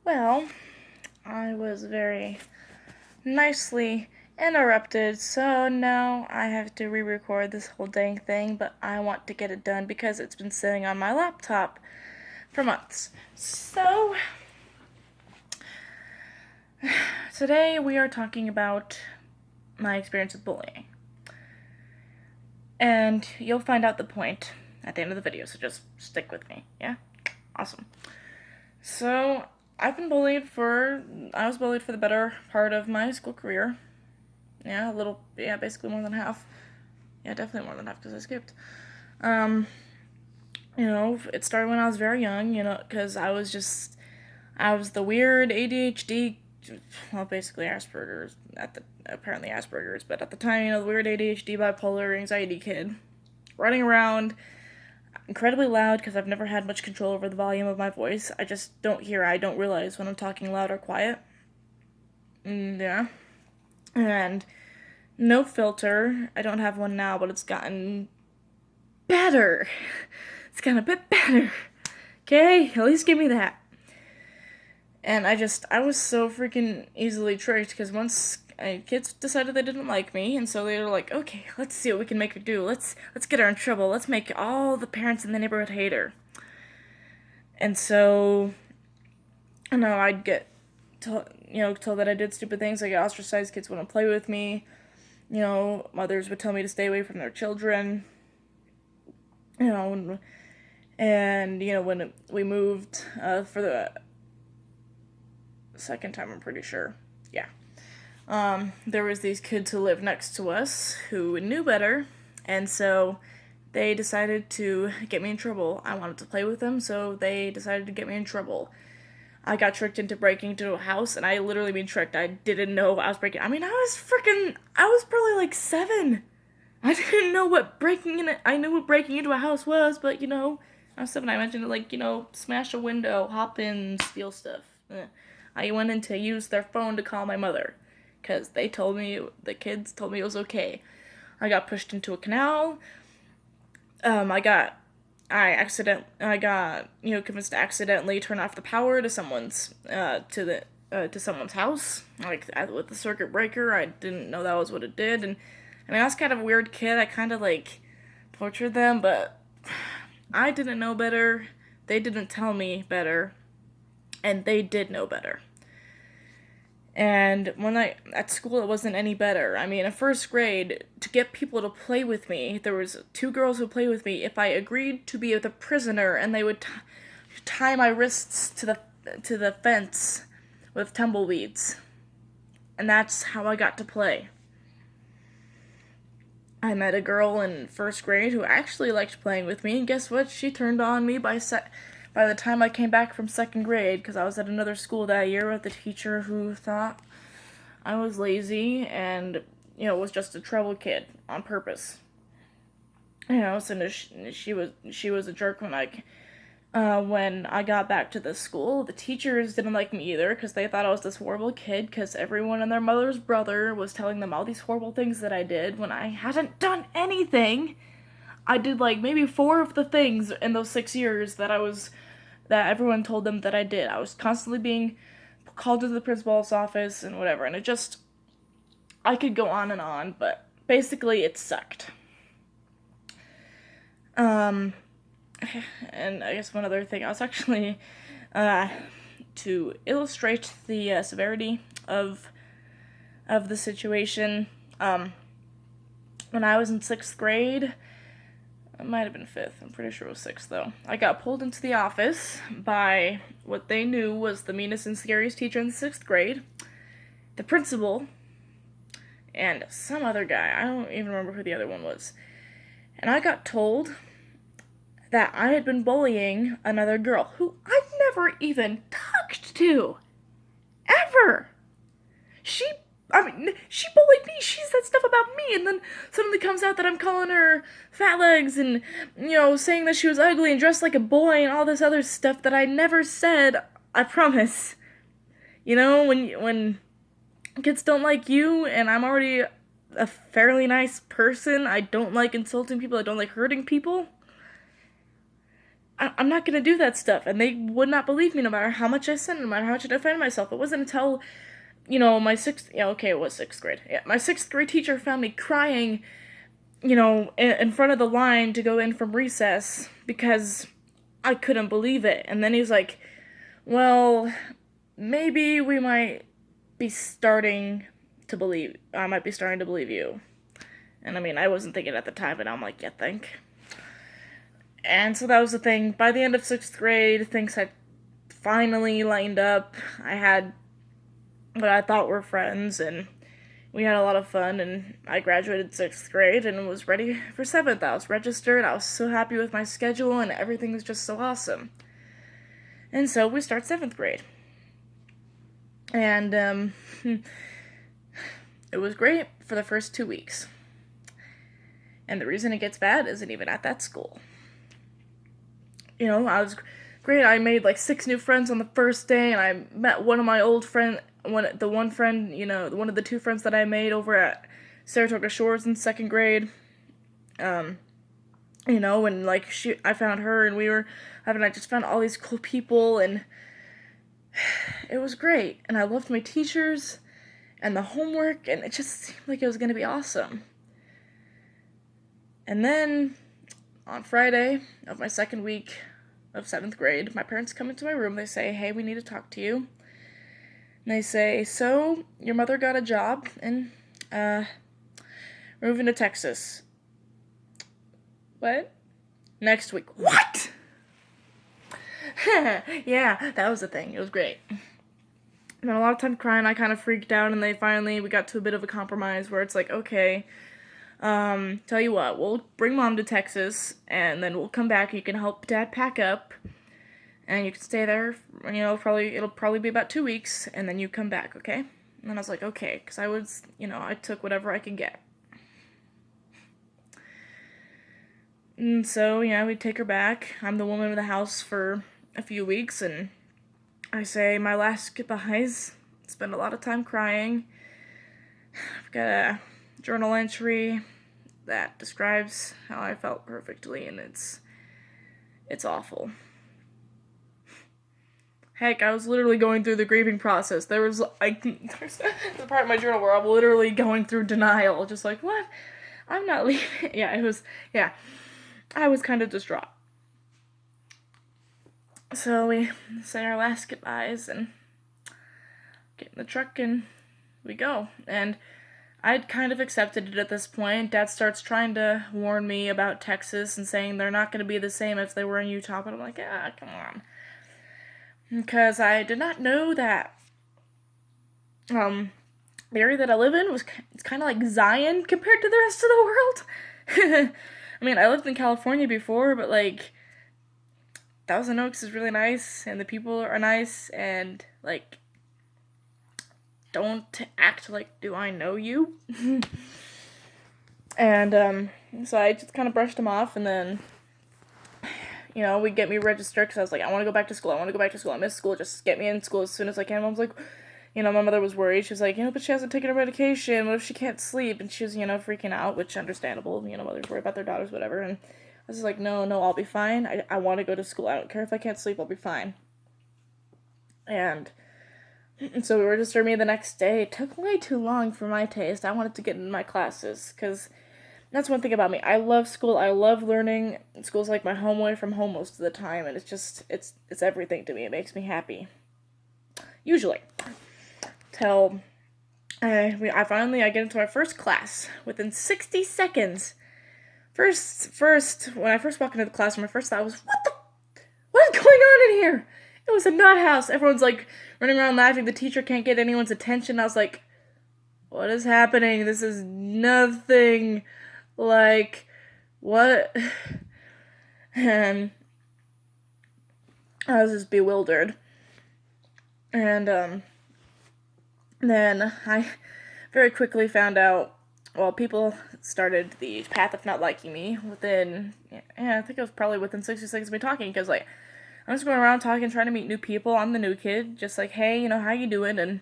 Well, I was very nicely interrupted, so now I have to re-record this whole dang thing, but I want to get it done because it's been sitting on my laptop for months. So, today we are talking about my experience with bullying. And you'll find out the point at the end of the video, so just stick with me, yeah? Awesome. So, I was bullied for the better part of my school career. Yeah, basically more than half. Yeah, definitely more than half because I skipped. It started when I was very young, because I was the weird ADHD, well, basically Asperger's, apparently Asperger's, but at the time, the weird ADHD, bipolar, anxiety kid, running around, incredibly loud because I've never had much control over the volume of my voice. I just I don't realize when I'm talking loud or quiet. Yeah. And no filter. I don't have one now, but it's gotten better. It's gotten a bit better. Okay? At least give me that. And I was so freaking easily tricked because once kids decided they didn't like me, and so they were like, okay, let's see what we can make her do. Let's get her in trouble. Let's make all the parents in the neighborhood hate her. And so, I'd get told that I did stupid things. I got ostracized. Kids wouldn't play with me. Mothers would tell me to stay away from their children. And when we moved for the second time, I'm pretty sure. Yeah. There was these kids who lived next to us who knew better, and so they decided to get me in trouble. I wanted to play with them, so they decided to get me in trouble. I got tricked into breaking into a house, and I literally mean tricked. I didn't know I was breaking. I was probably like 7. I didn't know what I knew what breaking into a house was, but I was 7. I imagined it like, smash a window, hop in, steal stuff. I went in to use their phone to call my mother, because the kids told me it was okay. I got pushed into a canal. I got convinced to accidentally turn off the power to someone's house, like with the circuit breaker. I didn't know that was what it did, and I was kind of a weird kid. I kind of tortured them, but I didn't know better. They didn't tell me better, and they did know better. And at school, it wasn't any better. In first grade, to get people to play with me, there was 2 girls who played with me. If I agreed to be the prisoner, and they would tie my wrists to the fence with tumbleweeds, and that's how I got to play. I met a girl in first grade who actually liked playing with me, and guess what? She turned on me by the time I came back from second grade, because I was at another school that year with a teacher who thought I was lazy and, was just a trouble kid on purpose. So she was a jerk when I got back to the school. The teachers didn't like me either, because they thought I was this horrible kid, because everyone and their mother's brother was telling them all these horrible things that I did when I hadn't done anything. I did maybe 4 of the things in those 6 years that everyone told them that I did. I was constantly being called to the principal's office and whatever, and I could go on, but basically it sucked. And I guess one other thing, I was actually, to illustrate the severity of the situation, when I was in 6th grade, it might have been 5th. I'm pretty sure it was 6th, though. I got pulled into the office by what they knew was the meanest and scariest teacher in 6th grade, the principal, and some other guy. I don't even remember who the other one was. And I got told that I had been bullying another girl who I'd never even talked to. Ever. She bullied me. She said stuff about me, and then suddenly comes out that I'm calling her fat legs and, saying that she was ugly and dressed like a boy and all this other stuff that I never said, I promise. When kids don't like you, and I'm already a fairly nice person, I don't like insulting people, I don't like hurting people. I'm not gonna do that stuff. And they would not believe me no matter how much I said, no matter how much I defended myself. It wasn't until, my it was sixth grade. Yeah, my sixth grade teacher found me crying, in front of the line to go in from recess because I couldn't believe it. And then he's like, well, maybe we might be starting I might be starting to believe you. And I mean, I wasn't thinking at the time, but I'm like, yeah, think. And so that was the thing. By the end of sixth grade, things had finally lined up. I had what I thought were friends, and we had a lot of fun, and I graduated sixth grade and was ready for seventh. I was registered. I was so happy with my schedule, and everything was just so awesome. And so we start seventh grade. And it was great for the first 2 weeks. And the reason it gets bad isn't even at that school. I was great. I made like 6 new friends on the first day, and I met one of my old friends, one of the 2 friends that I made over at Saratoga Shores in second grade. And like I found her, and I just found all these cool people, and it was great. And I loved my teachers and the homework, and it just seemed like it was going to be awesome. And then on Friday of my second week of 7th grade, my parents come into my room. They say, hey, we need to talk to you. And they say, so your mother got a job, and we're moving to Texas. What? Next week. What? Yeah, that was the thing. It was great. And a lot of time crying, I kind of freaked out, and we got to a bit of a compromise where it's like, okay, tell you what, we'll bring Mom to Texas, and then we'll come back, and you can help Dad pack up, and you can stay there, it'll probably be about 2 weeks, and then you come back, okay? And then I was like, okay, because I took whatever I could get. And so, we take her back. I'm the woman of the house for a few weeks, and I say my last goodbyes, spend a lot of time crying. I've got a journal entry that describes how I felt perfectly, and it's awful. Heck, I was literally going through the grieving process. There's the part of my journal where I'm literally going through denial, just like, what? I'm not leaving. I was kind of distraught. So we say our last goodbyes and get in the truck and we go. And I'd kind of accepted it at this point. Dad starts trying to warn me about Texas and saying they're not going to be the same as they were in Utah, but I'm like, come on. Because I did not know that the area that I live in it's kind of like Zion compared to the rest of the world. I mean, I lived in California before, but like Thousand Oaks is really nice, and the people are nice, and like don't act like, do I know you? And so I just kind of brushed him off, and then we get me registered because I was like, I want to go back to school. I miss school. Just get me in school as soon as I can. Mom's like, my mother was worried. She was like, but she hasn't taken her medication. What if she can't sleep? And she was, freaking out, which understandable. Mothers worry about their daughters, whatever. And I was just like, no, I'll be fine. I want to go to school. I don't care if I can't sleep. I'll be fine. And so we registered me the next day. It took way too long for my taste. I wanted to get in my classes because that's one thing about me. I love school. I love learning. School's like my home away from home most of the time, and it's everything to me. It makes me happy. Usually. Till I get into my first class within 60 seconds. First, when I first walked into the classroom, my first thought was, what is going on in here? It was a nut house. Everyone's like running around laughing. The teacher can't get anyone's attention. I was like, what is happening? This is nothing like what? And I was just bewildered. And then I very quickly found out, people started the path of not liking me within, I think it was probably within 60 seconds of me talking, because, I'm just going around talking, trying to meet new people. I'm the new kid, just like, hey, how you doing? And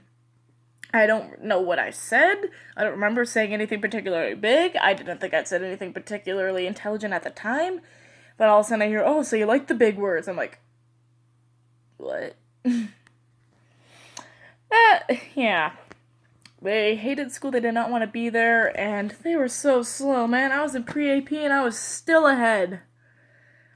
I don't know what I said. I don't remember saying anything particularly big. I didn't think I'd said anything particularly intelligent at the time. But all of a sudden I hear, oh, so you like the big words. I'm like, what? Yeah. They hated school, they did not want to be there, and they were so slow, man. I was in pre-AP and I was still ahead.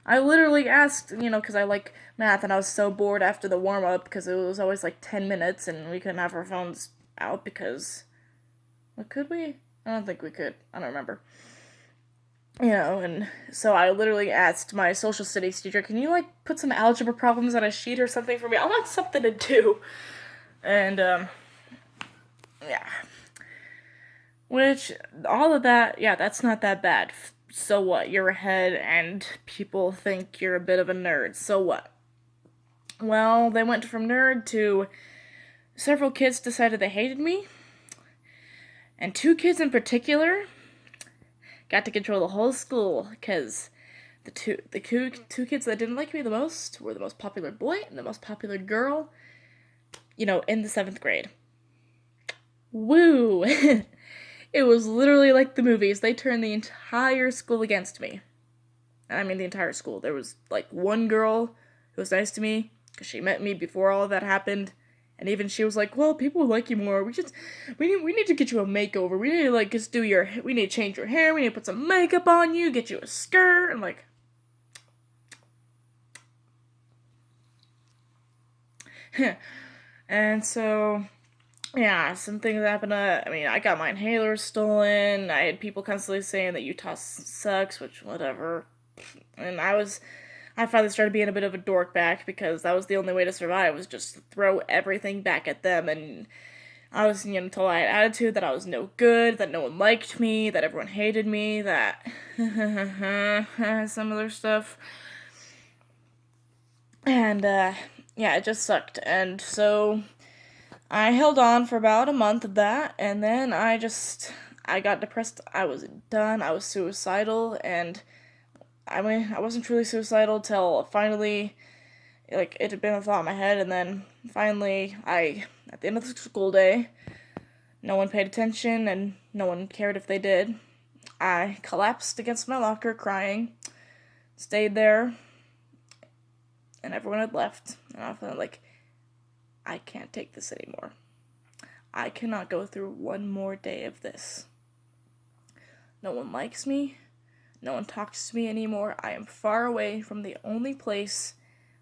I literally asked, because I like math and I was so bored after the warm up because it was always like 10 minutes and we couldn't have our phones out because. What could we? I don't think we could. I don't remember. And so I literally asked my social studies teacher, can you put some algebra problems on a sheet or something for me? I want something to do. And, yeah. Which, all of that, yeah, that's not that bad. So what? You're ahead and people think you're a bit of a nerd. So what? Well, they went from nerd to several kids decided they hated me. And 2 kids in particular got to control the whole school because the two kids that didn't like me the most were the most popular boy and the most popular girl, in the 7th grade. Woo! It was literally like the movies. They turned the entire school against me. And I mean the entire school. There was one girl who was nice to me because she met me before all of that happened. And even she was like, well, people like you more. We need to get you a makeover. We need to just we need to change your hair. We need to put some makeup on you, get you a skirt. And and so, yeah, some things happened. I got my inhaler stolen. I had people constantly saying that Utah sucks, which, whatever. And I finally started being a bit of a dork back because that was the only way to survive, was just to throw everything back at them. And I was, told I had attitude, that I was no good, that no one liked me, that everyone hated me, that some other stuff. And, yeah, it just sucked. And so I held on for about a month of that, and then I got depressed. I was done. I was suicidal, and I wasn't truly suicidal till finally, it had been a thought in my head, and then finally, at the end of the school day, no one paid attention, and no one cared if they did. I collapsed against my locker crying, stayed there, and everyone had left, and I felt like, I can't take this anymore. I cannot go through one more day of this. No one likes me. No one talks to me anymore. I am far away from the only place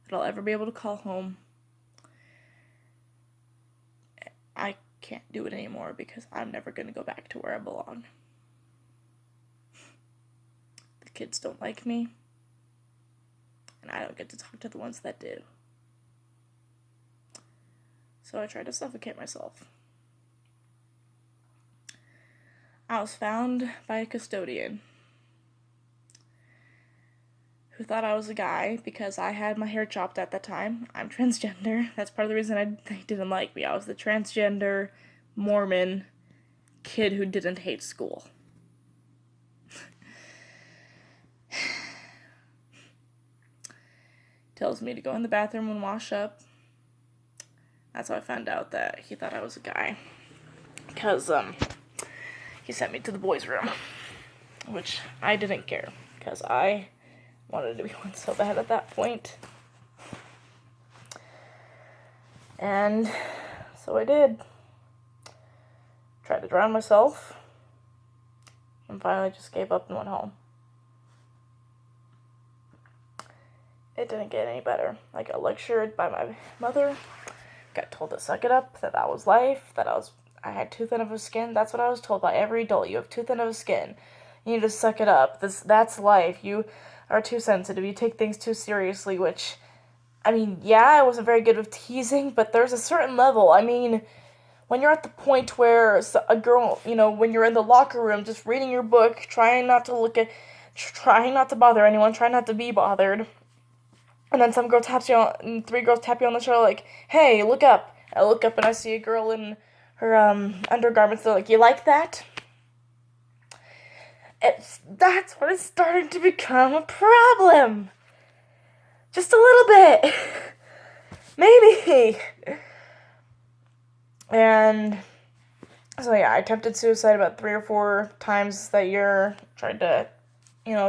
that I'll ever be able to call home. I can't do it anymore because I'm never going to go back to where I belong. The kids don't like me, and I don't get to talk to the ones that do. So I tried to suffocate myself. I was found by a custodian who thought I was a guy because I had my hair chopped at that time. I'm transgender. That's part of the reason they didn't like me. I was the transgender Mormon kid who didn't hate school. Tells me to go in the bathroom and wash up. That's how I found out that he thought I was a guy. Because, he sent me to the boys' room. Which I didn't care. Because I wanted to be one so bad at that point. And so I did. Tried to drown myself. And finally just gave up and went home. It didn't get any better. I got lectured by my mother. Got told to suck it up, that was life, that I had too thin of a skin. That's what I was told by every adult. You have too thin of a skin. You need to suck it up. That's life. You are too sensitive. You take things too seriously, which, yeah, I wasn't very good with teasing, but there's a certain level. When you're at the point where a girl, when you're in the locker room just reading your book, trying not to bother anyone, trying not to be bothered, and then 3 girls tap you on the shoulder like, hey, look up. I look up and I see a girl in her undergarments. They're like, you like that? That's when it's starting to become a problem. Just a little bit. Maybe. And so yeah, I attempted suicide about 3 or 4 times that year. Tried to,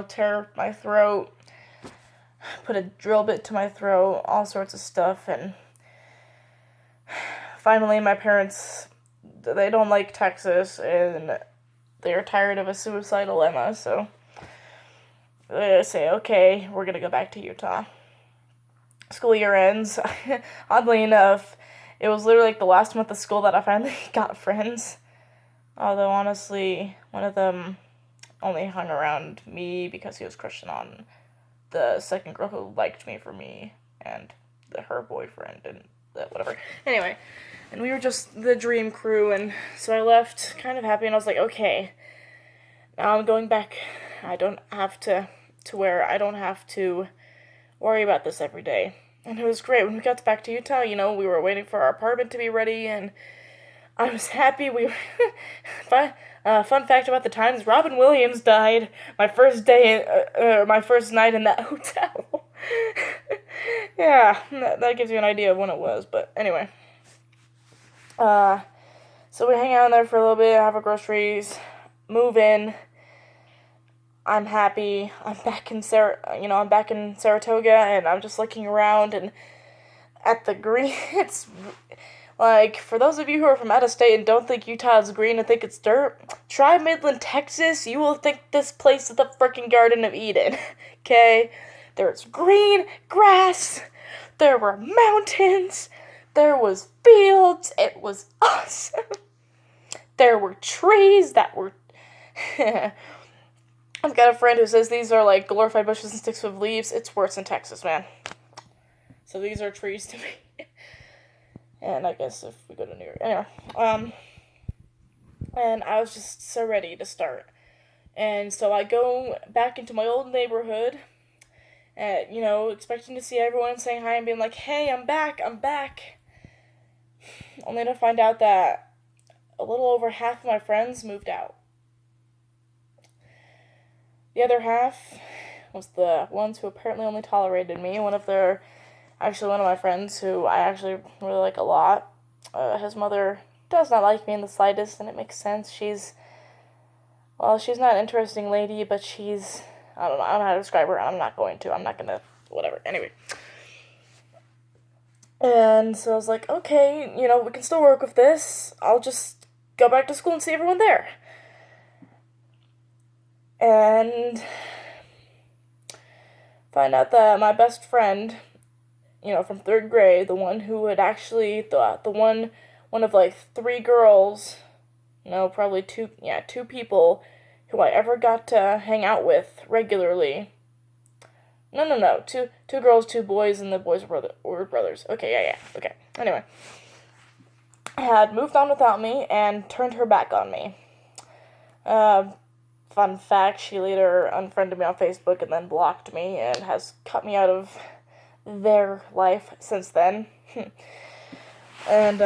tear my throat. put a drill bit to my throat, all sorts of stuff, and finally my parents, they don't like Texas, and they're tired of a suicidal Emma, so they say, okay, we're gonna go back to Utah. School year ends. Oddly enough, it was literally like the last month of school that I finally got friends. Although, honestly, one of them only hung around me because he was crushing on the second girl who liked me for me, and her boyfriend, and whatever. Anyway, and we were just the dream crew, and so I left kind of happy, and I was like, okay, now I'm going back. I don't have to where I don't have to worry about this every day. And it was great. When we got back to Utah, we were waiting for our apartment to be ready, and I was happy. We were fun fact about the times, Robin Williams died my first day, my first night in that hotel. Yeah, that gives you an idea of when it was, but anyway. So we hang out in there for a little bit, have our groceries, move in. I'm happy. I'm back in Saratoga, and I'm just looking around, and at the green, it's like, for those of you who are from out of state and don't think Utah is green and think it's dirt, try Midland, Texas. You will think this place is the freaking Garden of Eden. Okay? There's green grass. There were mountains. There was fields. It was awesome. There were trees that were... I've got a friend who says these are like glorified bushes and sticks with leaves. It's worse in Texas, man. So these are trees to me. And I guess if we go to New York. Anyway. And I was just so ready to start. And so I go back into my old neighborhood. Expecting to see everyone saying hi and being like, hey, I'm back. Only to find out that a little over half of my friends moved out. The other half was the ones who apparently only tolerated me. One of my friends who I actually really like a lot, his mother does not like me in the slightest, and it makes sense. She's not an interesting lady, but I don't know how to describe her. I'm not going to, whatever. Anyway. And so I was like, okay, we can still work with this. I'll just go back to school and see everyone there. And find out that my best friend, from third grade, the one who had actually, one of like three girls, probably two people who I ever got to hang out with regularly. No, two girls, two boys, and the boys were brothers. Okay, yeah, okay. Anyway, had moved on without me and turned her back on me. Fun fact, she later unfriended me on Facebook and then blocked me and has cut me out of their life since then. And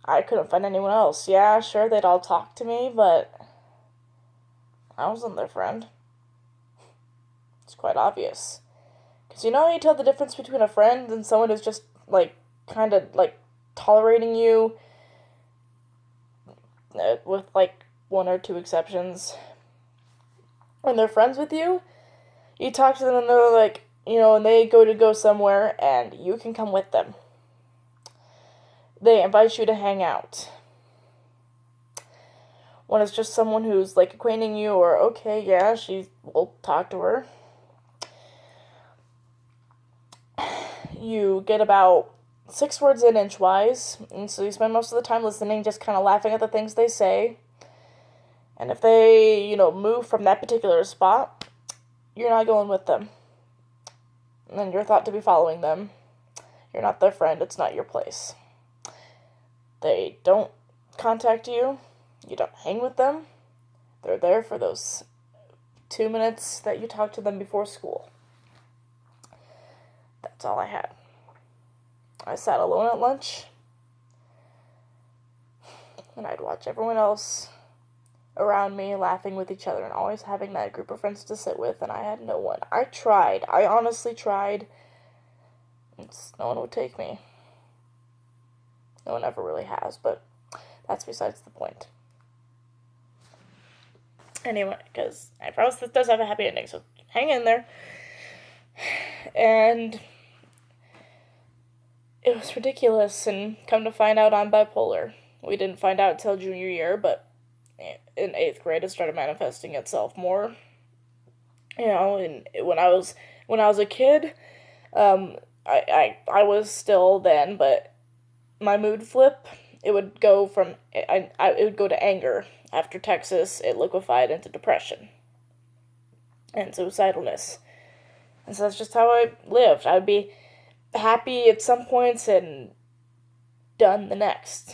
I couldn't find anyone else. Yeah, sure, they'd all talk to me, but I wasn't their friend. It's quite obvious. Because you tell the difference between a friend and someone who's just, kind of, tolerating you, with, one or two exceptions. When they're friends with you, you talk to them and they're like, and they go somewhere and you can come with them. They invite you to hang out. When it's just someone who's, acquainting you or, okay, yeah, we'll talk to her. You get about 6 words in inchwise, and so you spend most of the time listening, just kind of laughing at the things they say. And if they, move from that particular spot, you're not going with them. And then you're thought to be following them. You're not their friend, it's not your place. They don't contact you. You don't hang with them. They're there for those 2 minutes that you talk to them before school. That's all I had. I sat alone at lunch, and I'd watch everyone else around me laughing with each other and always having that group of friends to sit with, and I had no one. I tried. I honestly tried. No one would take me. No one ever really has, but that's besides the point. Anyway, because I promise this does have a happy ending, so hang in there. And it was ridiculous, and come to find out I'm bipolar. We didn't find out till junior year, but in 8th grade it started manifesting itself more. And when I was a kid, I was still then, but my mood flip, it would go from it would go to anger. After Texas, it liquefied into depression and suicidalness. And so that's just how I lived. I'd be happy at some points and done the next.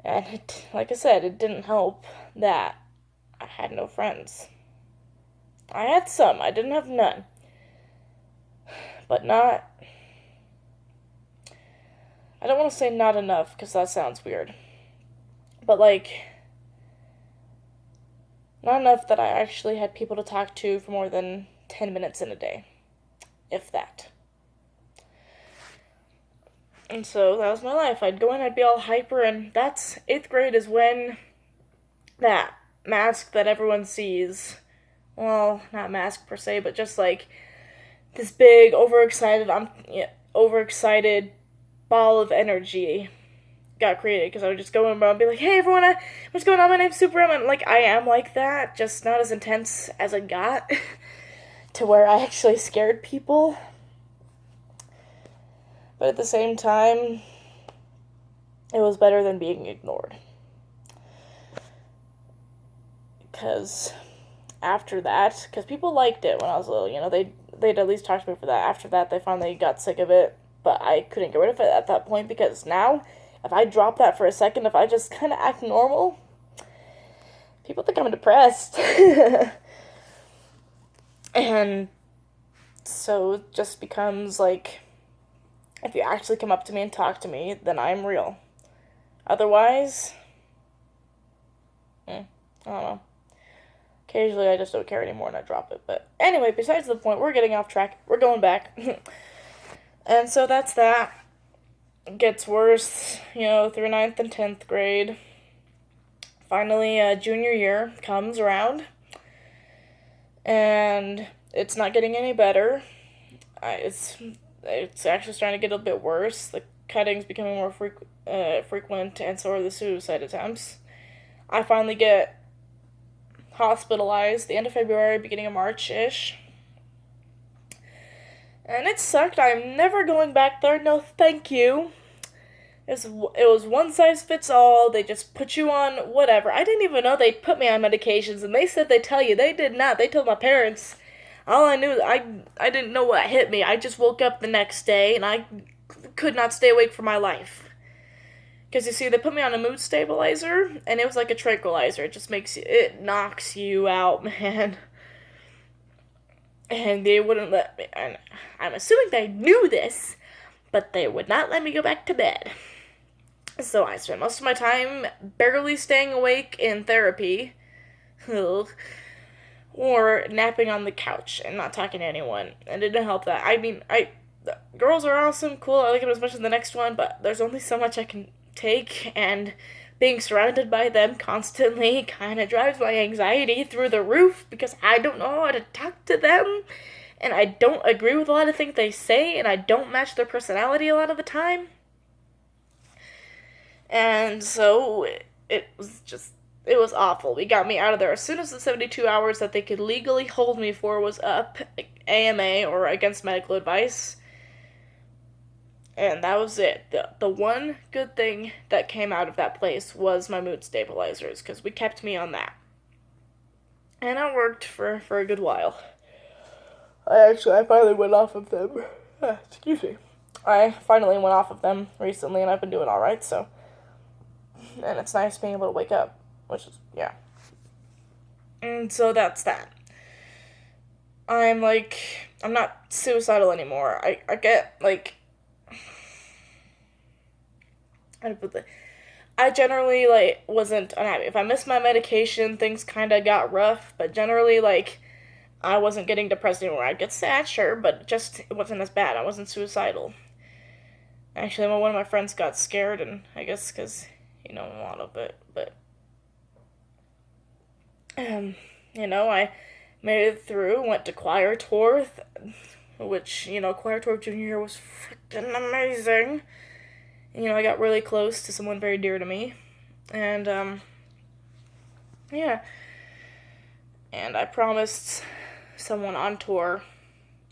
And like I said, it didn't help that I had no friends. I had some, I didn't have none. But not, I don't want to say not enough because that sounds weird. But like, not enough that I actually had people to talk to for more than 10 minutes in a day. If that. And so that was my life. I'd go in, I'd be all hyper, and that's 8th grade is when that mask that everyone sees, well, not mask per se, but just like this big, overexcited ball of energy got created because I would just go in and be like, hey everyone, what's going on? My name's Super Emma. And like, I am like that, just not as intense as it got to where I actually scared people. But at the same time, it was better than being ignored. Because after that, because people liked it when I was little, they'd at least talk to me for that. After that, they finally got sick of it, but I couldn't get rid of it at that point because now, if I drop that for a second, if I just kind of act normal, people think I'm depressed. And so it just becomes like, if you actually come up to me and talk to me, then I'm real. Otherwise, I don't know. Occasionally I just don't care anymore and I drop it. But anyway, besides the point, we're getting off track. We're going back. And so that's that. It gets worse, through 9th and 10th grade. Finally, junior year comes around. And it's not getting any better. It's actually starting to get a bit worse. The cutting's becoming more frequent, and so are the suicide attempts. I finally get hospitalized the end of February, beginning of March-ish. And it sucked. I'm never going back there. No, thank you. It was one size fits all. They just put you on whatever. I didn't even know they put me on medications, and they said they tell you. They did not. They told my parents. All I knew, I didn't know what hit me. I just woke up the next day, and I could not stay awake for my life. Because you see, they put me on a mood stabilizer, and it was like a tranquilizer. It just it knocks you out, man. And they wouldn't let me, and I'm assuming they knew this, but they would not let me go back to bed. So I spent most of my time barely staying awake in therapy, or napping on the couch and not talking to anyone. And it didn't help that. I mean, the girls are awesome, cool, I like them as much as the next one, but there's only so much I can take, and being surrounded by them constantly kind of drives my anxiety through the roof because I don't know how to talk to them, and I don't agree with a lot of things they say, and I don't match their personality a lot of the time. And so it was awful. We got me out of there as soon as the 72 hours that they could legally hold me for was up, AMA, or against medical advice. And that was it. The one good thing that came out of that place was my mood stabilizers, because we kept me on that. And it worked for a good while. I finally went off of them. Excuse me. I finally went off of them recently, and I've been doing alright, so. And it's nice being able to wake up, which is, yeah. And so that's that. I'm not suicidal anymore. I get, I generally, wasn't unhappy. If I missed my medication, things kind of got rough, but generally, I wasn't getting depressed anymore. I'd get sad, sure, but it wasn't as bad. I wasn't suicidal. Actually, one of my friends got scared, and I guess because, a lot of it, but Um, I made it through, went to choir tour, which, choir tour of junior year was freaking amazing. I got really close to someone very dear to me. And, yeah. And I promised someone on tour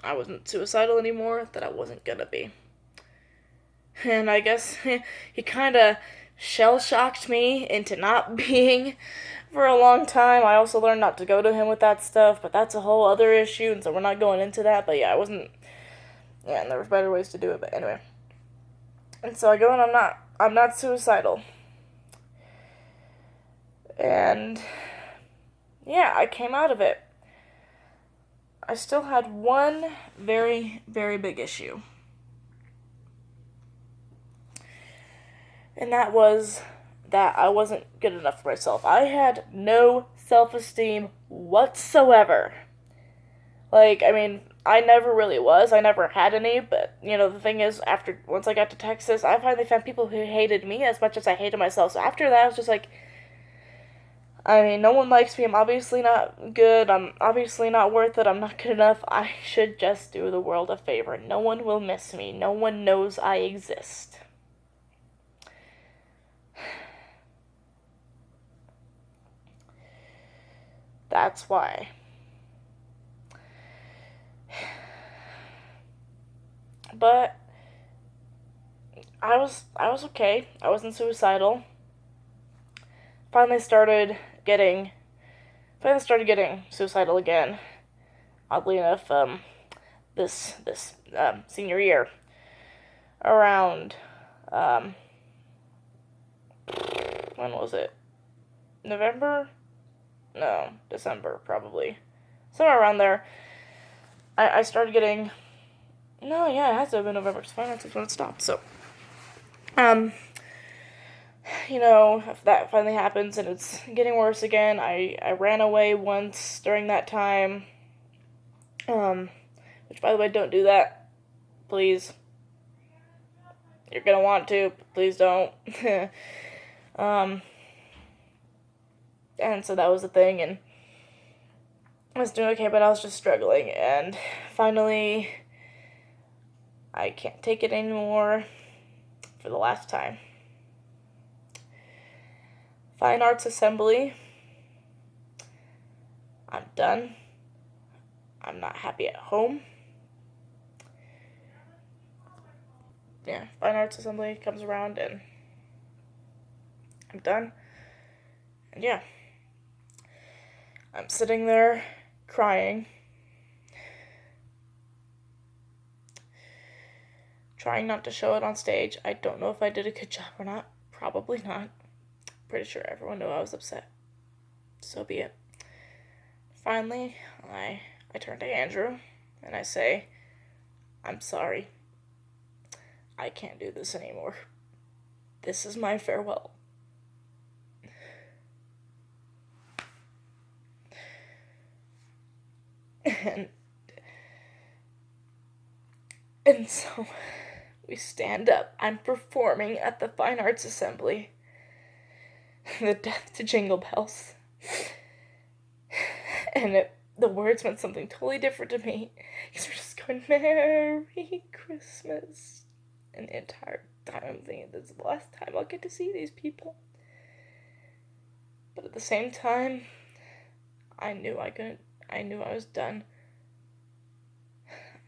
I wasn't suicidal anymore, that I wasn't gonna be. And I guess he kind of shell shocked me into not being for a long time. I also learned not to go to him with that stuff, but that's a whole other issue, and so we're not going into that. But yeah, I wasn't. Yeah, and there was better ways to do it. But anyway, and so I go and I'm not suicidal, and yeah, I came out of it. I still had one very, very big issue. And that was that I wasn't good enough for myself. I had no self esteem whatsoever. Like, I mean, I never really was. I never had any, but, the thing is, once I got to Texas, I finally found people who hated me as much as I hated myself. So after that, I was just like, I mean, no one likes me. I'm obviously not good. I'm obviously not worth it. I'm not good enough. I should just do the world a favor. No one will miss me. No one knows I exist. That's why. But I was okay. I wasn't suicidal. Finally started getting suicidal again. Oddly enough, this senior year, around um, when was it? November? No, December probably. Somewhere around there. I started getting. No, yeah, it has to have been November. Because finance is when it stopped. So, um, if that finally happens and it's getting worse again, I ran away once during that time. Which, by the way, don't do that. Please. You're gonna want to, but please don't. um, and so that was the thing, and I was doing okay, but I was just struggling, and finally, I can't take it anymore for the last time. Fine Arts Assembly. I'm done. I'm not happy at home. Yeah, Fine Arts Assembly comes around and I'm done. And yeah, I'm sitting there crying, trying not to show it on stage. I don't know if I did a good job or not. Probably not. Pretty sure everyone knew I was upset. So be it. Finally, I turn to Andrew and I say, I'm sorry. I can't do this anymore. This is my farewell. And so we stand up. I'm performing at the Fine Arts Assembly. The Death to Jingle Bells. And the words meant something totally different to me. Because we're just going, Merry Christmas. And the entire time I'm thinking, this is the last time I'll get to see these people. But at the same time, I knew I was done.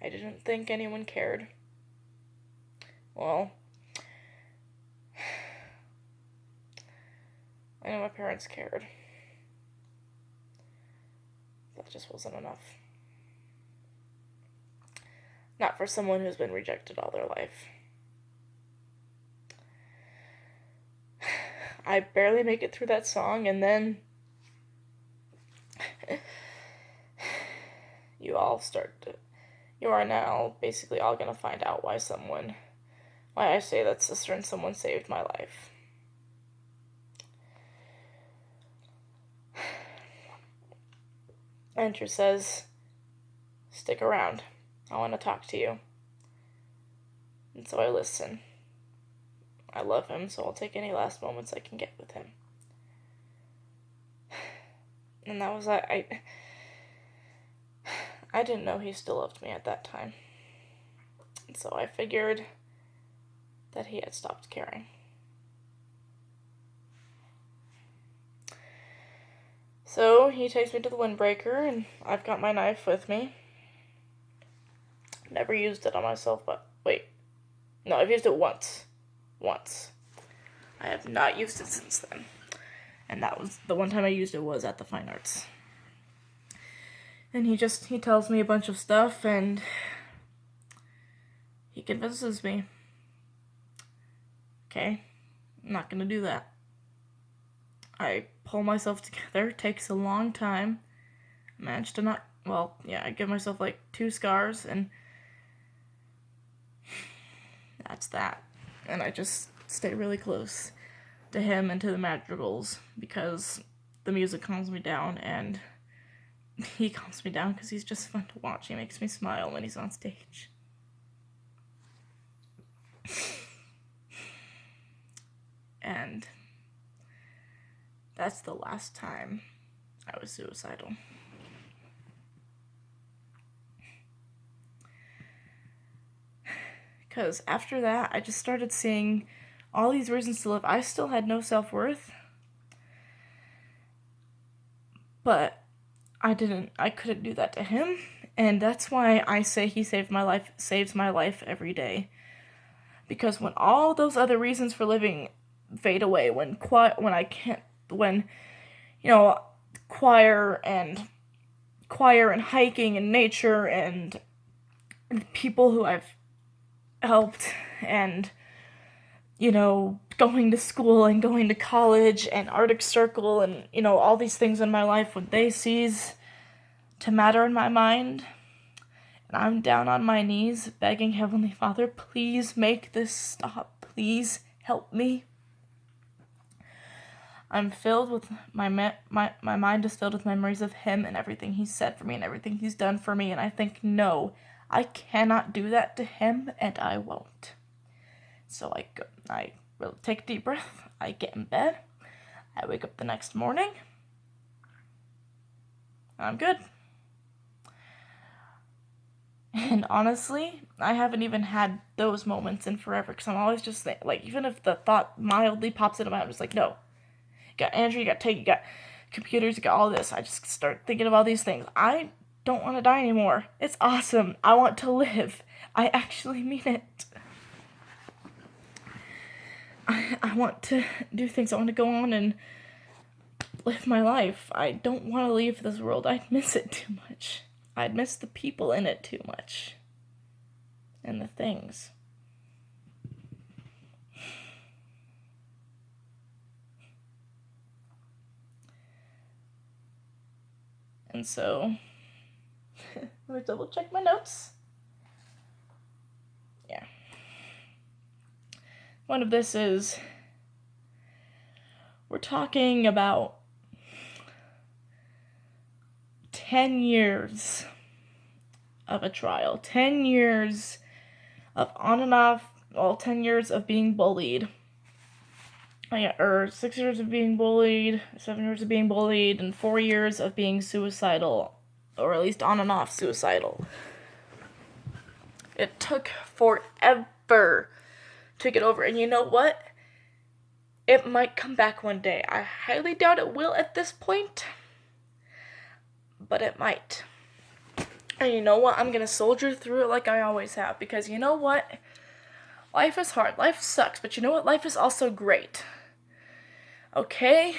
I didn't think anyone cared. Well, I know my parents cared. That just wasn't enough. Not for someone who's been rejected all their life. I barely make it through that song, and then you are now basically all gonna find out why I say that Sister and Someone saved my life. Andrew says, stick around. I want to talk to you. And so I listen. I love him, so I'll take any last moments I can get with him. And that was, I didn't know he still loved me at that time. So I figured that he had stopped caring. So he takes me to the windbreaker, and I've got my knife with me. Never used it on myself, but wait. No, I've used it once. Once. I have not used it since then. And that was the one time I used it was at the Fine Arts. And he tells me a bunch of stuff, and he convinces me. Okay, I'm not gonna do that. I pull myself together. It takes a long time. I managed to not, well, yeah, I give myself like 2 scars, and that's that. And I just stay really close to him and to the madrigals because the music calms me down, and he calms me down because he's just fun to watch. He makes me smile when he's on stage. And that's the last time I was suicidal. Because after that, I just started seeing all these reasons to live. I still had no self-worth. But I couldn't do that to him. And that's why I say he saves my life every day. Because when all those other reasons for living fade away, when choir and hiking and nature and people who I've helped and, going to school and going to college and Arctic Circle and, all these things in my life, when they cease to matter in my mind, and I'm down on my knees begging Heavenly Father, please make this stop. Please help me. I'm filled with, my mind is filled with memories of him and everything he's said for me and everything he's done for me, and I think, no, I cannot do that to him, and I won't. So I really take a deep breath, I get in bed, I wake up the next morning, I'm good. And honestly, I haven't even had those moments in forever, because I'm always just like, even if the thought mildly pops into my head, I'm just like, no. You got Andrew, you got Tate, you got computers, you got all this. I just start thinking of all these things. I don't want to die anymore. It's awesome. I want to live. I actually mean it. I want to do things. I want to go on and live my life. I don't want to leave this world. I'd miss it too much. I'd miss the people in it too much. And the things. And so, let me double check my notes. Yeah. One of this is, we're talking about 10 years of a trial, 10 years of on and off, 10 years of being bullied. 6 years of being bullied, 7 years of being bullied, and 4 years of being suicidal, or at least on and off suicidal. It took forever to get over, and you know what? It might come back one day. I highly doubt it will at this point, but it might. And you know what? I'm gonna soldier through it like I always have, because you know what? Life is hard. Life sucks, but you know what? Life is also great. Okay?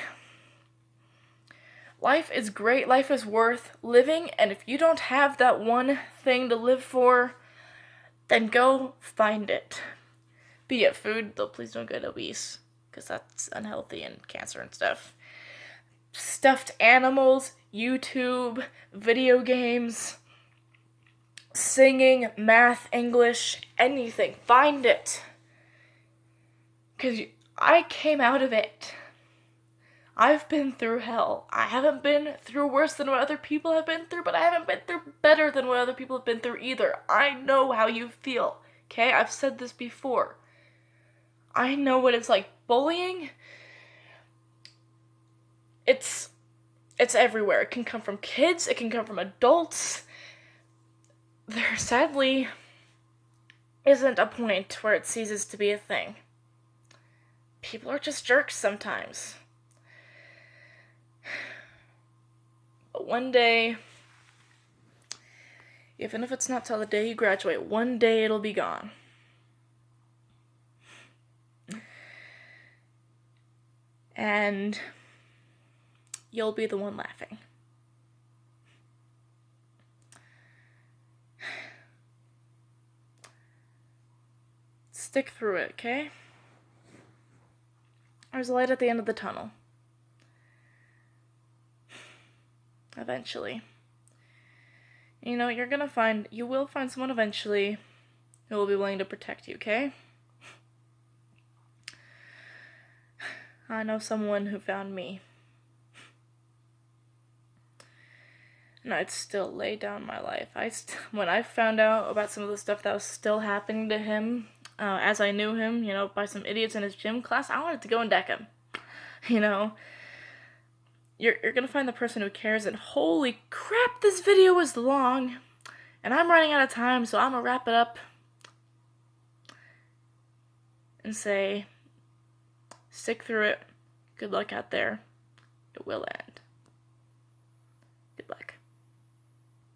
Life is great. Life is worth living, and if you don't have that one thing to live for, then go find it. Be it food, though please don't get obese, because that's unhealthy and cancer and stuff. Stuffed animals, YouTube, video games, singing, math, English, anything. Find it. Because I came out of it. I've been through hell. I haven't been through worse than what other people have been through, but I haven't been through better than what other people have been through either. I know how you feel, okay? I've said this before. I know what it's like. Bullying, it's It's everywhere. It can come from kids, it can come from adults. There sadly isn't a point where it ceases to be a thing. People are just jerks sometimes. But one day, even if it's not till the day you graduate, one day it'll be gone. And you'll be the one laughing. Stick through it, okay? There's a light at the end of the tunnel. Eventually. You know, you will find someone eventually who will be willing to protect you, okay? I know someone who found me. And I'd still lay down my life. When I found out about some of the stuff that was still happening to him, as I knew him, by some idiots in his gym class, I wanted to go and deck him. You're gonna find the person who cares, and holy crap, this video is long. And I'm running out of time, so I'm gonna wrap it up and say, stick through it. Good luck out there. It will end.